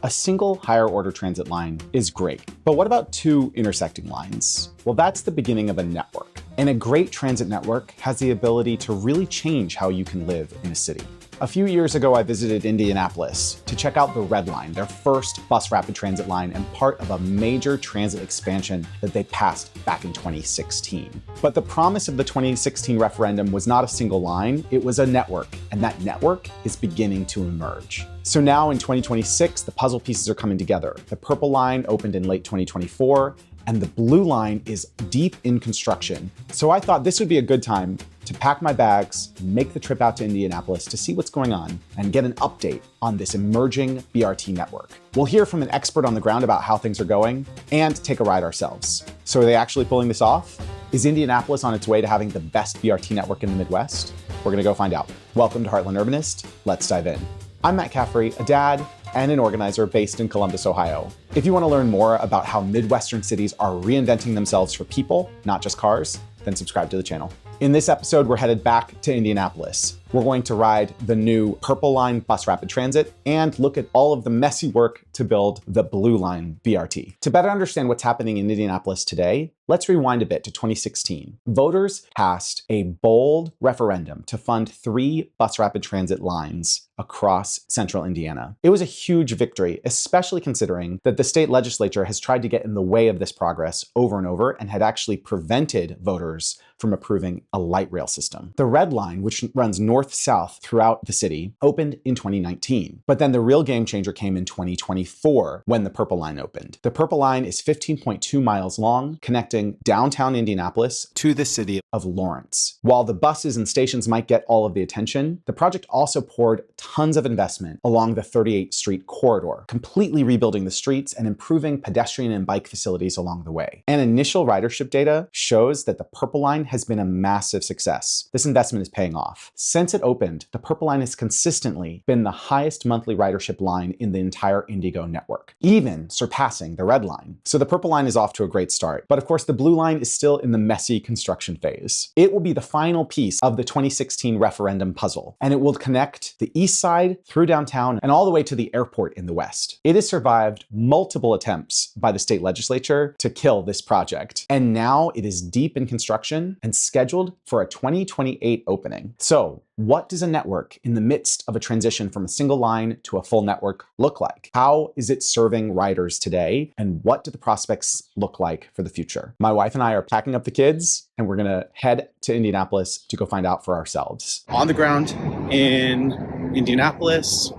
A single higher order transit line is great, but what about two intersecting lines? Well, that's the beginning of a network. And a great transit network has the ability to really change how you can live in a city. A few years ago, I visited Indianapolis to check out the Red Line, their first bus rapid transit line and part of a major transit expansion that they passed back in 2016. But the promise of the 2016 referendum was not a single line, it was a network, and that network is beginning to emerge. So now in 2026, the puzzle pieces are coming together. The Purple Line opened in late 2024, and the Blue Line is deep in construction. So I thought this would be a good time to pack my bags, make the trip out to Indianapolis to see what's going on and get an update on this emerging BRT network. We'll hear from an expert on the ground about how things are going and take a ride ourselves. So are they actually pulling this off? Is Indianapolis on its way to having the best BRT network in the Midwest? We're gonna go find out. Welcome to Heartland Urbanist. Let's dive in. I'm Matt Caffrey, a dad and an organizer based in Columbus, Ohio. If you want to learn more about how Midwestern cities are reinventing themselves for people, not just cars, then subscribe to the channel. In this episode, we're headed back to Indianapolis. We're going to ride the new Purple Line bus rapid transit and look at all of the messy work to build the Blue Line BRT. To better understand what's happening in Indianapolis today, let's rewind a bit to 2016. Voters passed a bold referendum to fund 3 bus rapid transit lines across central Indiana. It was a huge victory, especially considering that the state legislature has tried to get in the way of this progress over and over and had actually prevented voters from approving a light rail system. The Red Line, which runs north-south throughout the city, opened in 2019. But then the real game changer came in 2024 when the Purple Line opened. The Purple Line is 15.2 miles long, connecting downtown Indianapolis to the city of Lawrence. While the buses and stations might get all of the attention, the project also poured tons of investment along the 38th Street corridor, completely rebuilding the streets and improving pedestrian and bike facilities along the way. And initial ridership data shows that the Purple Line has been a massive success. This investment is paying off. Since it opened, the Purple Line has consistently been the highest monthly ridership line in the entire IndyGo network, even surpassing the Red Line. So the Purple Line is off to a great start. But of course, the Blue Line is still in the messy construction phase. It will be the final piece of the 2016 referendum puzzle, and it will connect the east side through downtown and all the way to the airport in the west. It has survived multiple attempts by the state legislature to kill this project, and now it is deep in construction and scheduled for a 2028 opening. So, what does a network in the midst of a transition from a single line to a full network look like? How is it serving riders today? And what do the prospects look like for the future? My wife and I are packing up the kids and we're gonna head to Indianapolis to go find out for ourselves. On the ground in Indianapolis,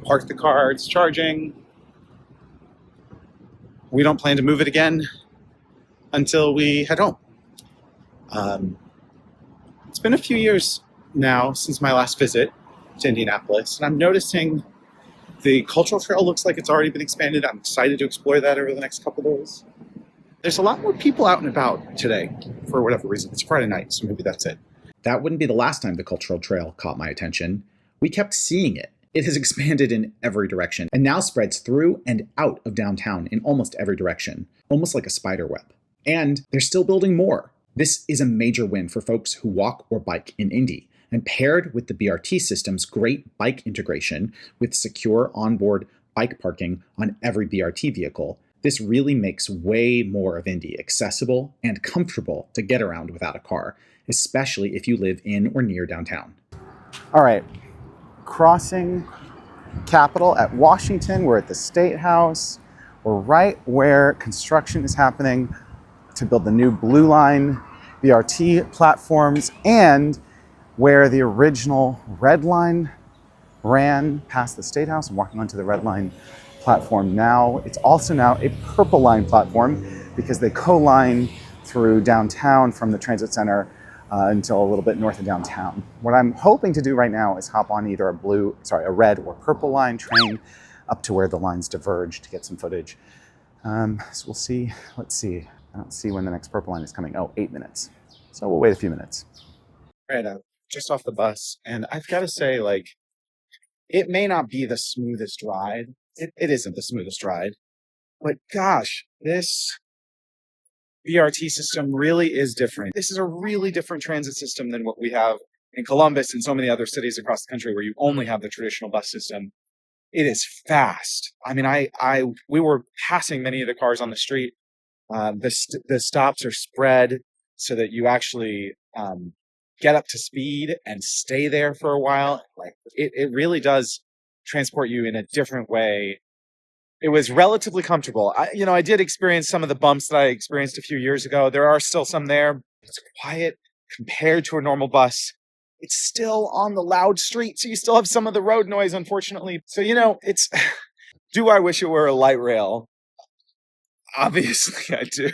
parked the car, it's charging. We don't plan to move it again until we head home. It's been a few years now since my last visit to Indianapolis, and I'm noticing the cultural trail looks like it's already been expanded. I'm excited to explore that over the next couple of days. There's a lot more people out and about today for whatever reason. It's Friday night, so maybe that's it. That wouldn't be the last time the cultural trail caught my attention. We kept seeing it. It has expanded in every direction and now spreads through and out of downtown in almost every direction, almost like a spider web. And they're still building more. This is a major win for folks who walk or bike in Indy. And paired with the BRT system's great bike integration with secure onboard bike parking on every BRT vehicle, this really makes way more of Indy accessible and comfortable to get around without a car, especially if you live in or near downtown. All right, crossing Capitol at Washington. We're at the State House. We're right where construction is happening to build the new Blue Line BRT platforms and where the original Red Line ran past the State House. I'm walking onto the Red Line platform now. It's also now a Purple Line platform because they co-line through downtown from the transit center until a little bit north of downtown. What I'm hoping to do right now is hop on either a red or purple line train up to where the lines diverge to get some footage. So we'll see. Let's see. I don't see when the next Purple Line is coming. Oh, 8 minutes. So we'll wait a few minutes. Right, just off the bus, and I've got to say, like, it may not be the smoothest ride. It isn't the smoothest ride, but gosh, this BRT system really is different. This is a really different transit system than what we have in Columbus and so many other cities across the country where you only have the traditional bus system. it is fast. I mean, we were passing many of the cars on the street. The stops are spread so that you actually get up to speed and stay there for a while. Like it really does transport you in a different way. It was relatively comfortable. I did experience some of the bumps that I experienced a few years ago. There are still some there. It's quiet compared to a normal bus. It's still on the loud street, so you still have some of the road noise, unfortunately. So, it's, do I wish it were a light rail? Obviously I do.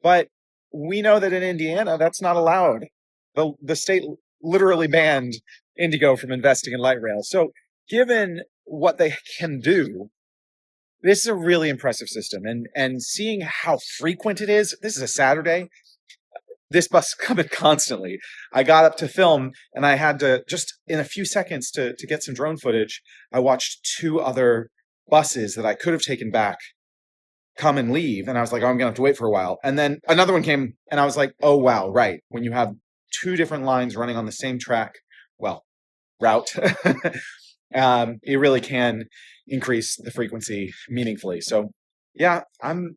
But we know that in Indiana, that's not allowed. The state literally banned IndyGo from investing in light rail. So given what they can do, this is a really impressive system. And seeing how frequent it is, this is a Saturday. This bus is coming constantly. I got up to film and I had to, just in a few seconds to get some drone footage, I watched 2 other buses that I could have taken back come and leave. And I was like, oh, I'm going to have to wait for a while. And then another one came and I was like, oh, wow, right. When you have 2 different lines running on the same route, it really can increase the frequency meaningfully. So yeah, I'm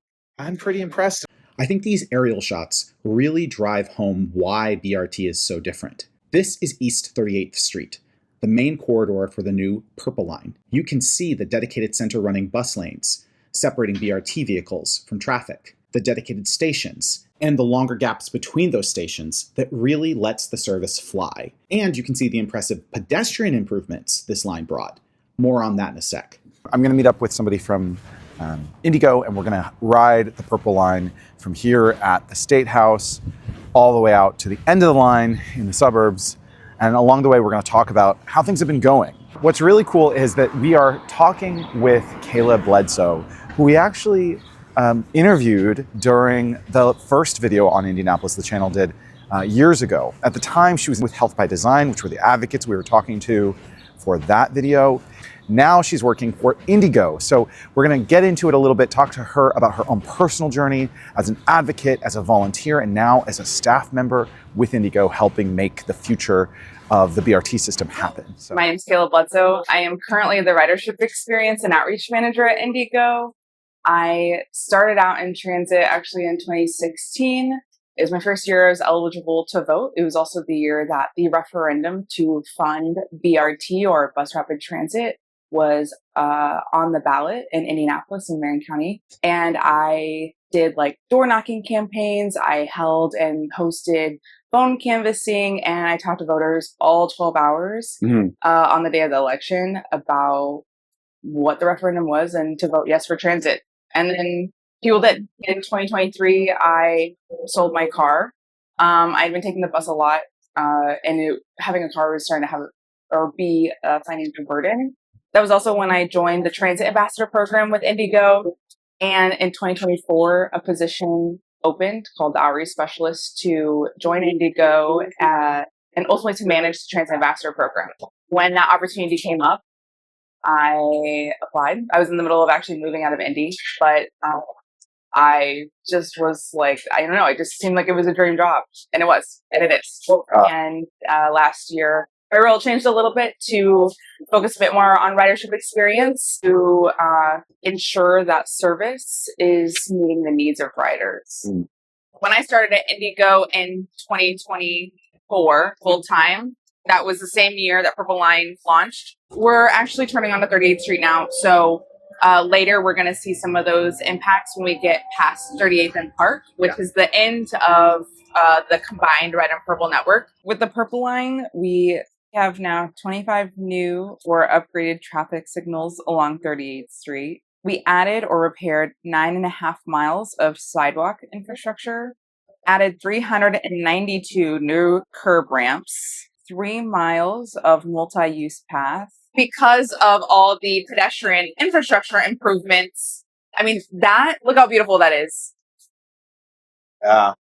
pretty impressed. I think these aerial shots really drive home why BRT is so different. This is East 38th Street, the main corridor for the new Purple Line. You can see the dedicated center running bus lanes, separating BRT vehicles from traffic, the dedicated stations, and the longer gaps between those stations that really lets the service fly. And you can see the impressive pedestrian improvements this line brought. More on that in a sec. I'm going to meet up with somebody from IndyGo, and we're going to ride the Purple Line from here at the State House all the way out to the end of the line in the suburbs. And along the way, we're going to talk about how things have been going. What's really cool is that we are talking with Kayla Bledsoe, who we actually interviewed during the first video on Indianapolis the channel did years ago. At the time, she was with Health by Design, which were the advocates we were talking to for that video. Now she's working for IndyGo. So we're going to get into it a little bit, talk to her about her own personal journey as an advocate, as a volunteer, and now as a staff member with IndyGo, helping make the future of the BRT system happen. So. My name is Kayla Bledsoe. I am currently the ridership experience and outreach manager at IndyGo. I started out in transit actually in 2016. It was my first year I was eligible to vote. It was also the year that the referendum to fund BRT or bus rapid transit was on the ballot in Indianapolis and Marion County. And I did like door knocking campaigns. I held and hosted phone canvassing, and I talked to voters all 12 hours on the day of the election about what the referendum was and to vote yes for transit. And then people did. In 2023, I sold my car. I'd been taking the bus a lot, and having a car was starting to have or be a financial burden. That was also when I joined the Transit Ambassador program with IndyGo. And in 2024, a position opened called the Outreach Specialist to join IndyGo and ultimately to manage the Transit Ambassador program. When that opportunity came up, I applied. I was in the middle of actually moving out of Indy, but I just was like, I don't know, it just seemed like it was a dream job. And it was, and it is. And last year, my role changed a little bit to focus a bit more on ridership experience to ensure that service is meeting the needs of riders. When I started at IndyGo in 2024 full time, that was the same year that Purple Line launched. We're actually turning on to 38th Street now. So later we're going to see some of those impacts when we get past 38th and Park, which is the end of the combined red and purple network. With the Purple Line, we have now 25 new or upgraded traffic signals along 38th Street. We added or repaired 9.5 miles of sidewalk infrastructure, added 392 new curb ramps, 3 miles of multi-use paths. Because of all the pedestrian infrastructure improvements, I mean, look how beautiful that is. Yeah.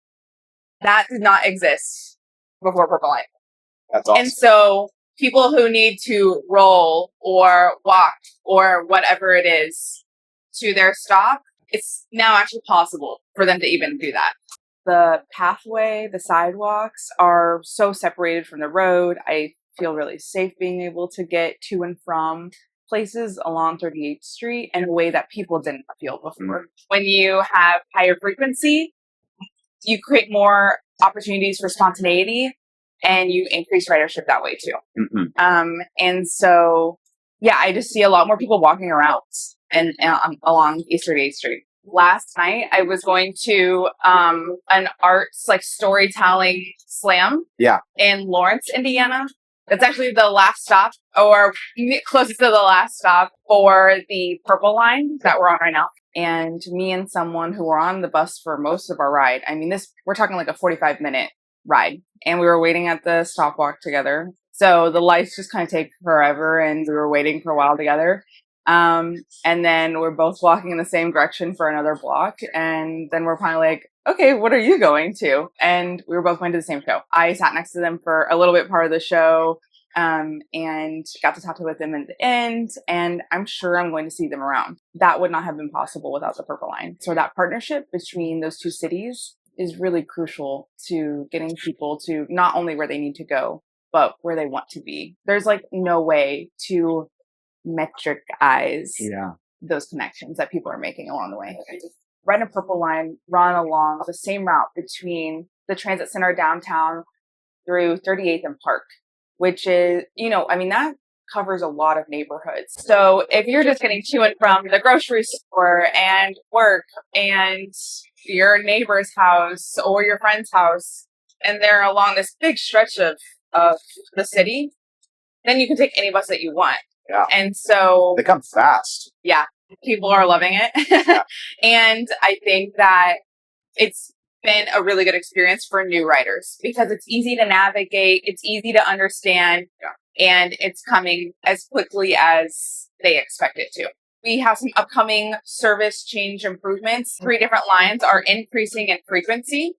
That did not exist before Purple Line. That's awesome. And so people who need to roll or walk or whatever it is to their stop, it's now actually possible for them to even do that. The pathway, the sidewalks are so separated from the road. I feel really safe being able to get to and from places along 38th Street in a way that people didn't feel before. When you have higher frequency, you create more opportunities for spontaneity and you increase ridership that way too. And so, yeah, I just see a lot more people walking around and along East 38th Street. Last night, I was going to an arts like storytelling slam in Lawrence, Indiana. That's actually the last stop, or closest to the last stop for the Purple Line that we're on right now. And me and someone who were on the bus for most of our ride, I mean, we're talking like a 45-minute ride. And we were waiting at the stopwalk together. So the lights just kind of take forever, and we were waiting for a while together. And then we're both walking in the same direction for another block. And then we're finally like, okay, what are you going to? And we were both going to the same show. I sat next to them for a little bit part of the show, and got to talk with them at the end. And I'm sure I'm going to see them around. That would not have been possible without the Purple Line. So that partnership between those two cities is really crucial to getting people to not only where they need to go, but where they want to be. There's like no way to metricize those connections that people are making along the way. Ride a Purple Line, run along the same route between the transit center downtown through 38th and Park, which is, that covers a lot of neighborhoods. So if you're just getting to and from the grocery store and work and your neighbor's house or your friend's house, and they're along this big stretch of the city, then you can take any bus that you want. Yeah. And so they come fast. Yeah. People are loving it. And I think that it's been a really good experience for new riders because it's easy to navigate, it's easy to understand, and it's coming as quickly as they expect it to. We have some upcoming service change improvements. 3 different lines are increasing in frequency.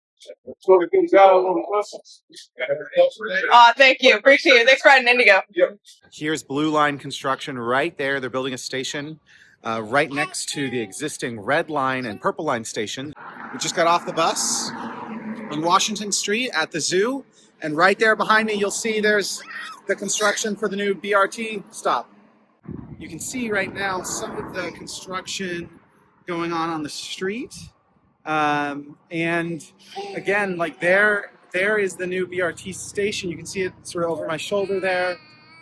Thank you. Appreciate it. Thanks for riding Indigo. Here's Blue Line construction right there. They're building a station right next to the existing Red Line and Purple Line station. We just got off the bus on Washington Street at the zoo. And right there behind me, you'll see there's the construction for the new BRT stop. You can see right now some of the construction going on the street. And again, like there is the new BRT station. You can see it sort of over my shoulder there.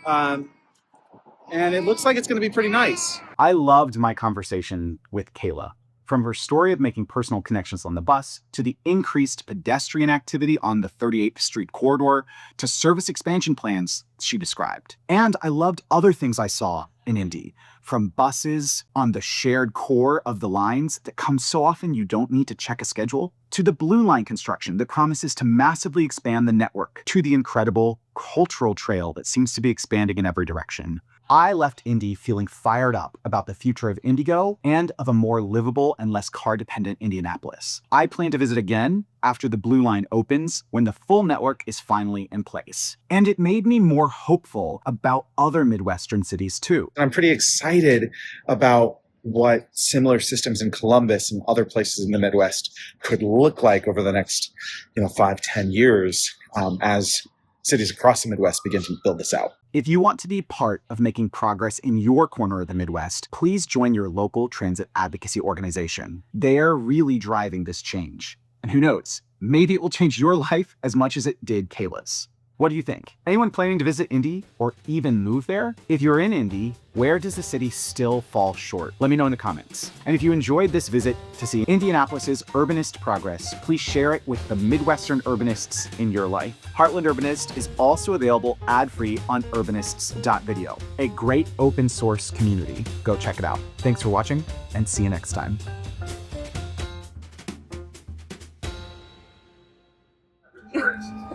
And it looks like it's going to be pretty nice. I loved my conversation with Kayla. From her story of making personal connections on the bus, to the increased pedestrian activity on the 38th Street corridor, to service expansion plans she described. And I loved other things I saw in Indy, from buses on the shared core of the lines that come so often you don't need to check a schedule, to the Blue Line construction that promises to massively expand the network, to the incredible cultural trail that seems to be expanding in every direction. I left Indy feeling fired up about the future of IndyGo and of a more livable and less car-dependent Indianapolis. I plan to visit again after the Blue Line opens, when the full network is finally in place. And it made me more hopeful about other Midwestern cities too. I'm pretty excited about what similar systems in Columbus and other places in the Midwest could look like over the next 5-10 years as cities across the Midwest begin to build this out. If you want to be part of making progress in your corner of the Midwest, please join your local transit advocacy organization. They're really driving this change. And who knows, maybe it will change your life as much as it did Kayla's. What do you think? Anyone planning to visit Indy or even move there? If you're in Indy, where does the city still fall short? Let me know in the comments. And if you enjoyed this visit to see Indianapolis's urbanist progress, please share it with the Midwestern urbanists in your life. Heartland Urbanist is also available ad-free on urbanists.video, a great open source community. Go check it out. Thanks for watching, and see you next time.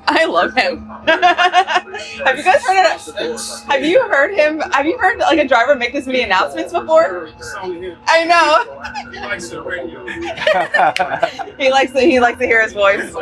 I love him. Have you guys heard it? Have you heard like a driver make this many announcements before? I know. He likes the radio. he likes to hear his voice.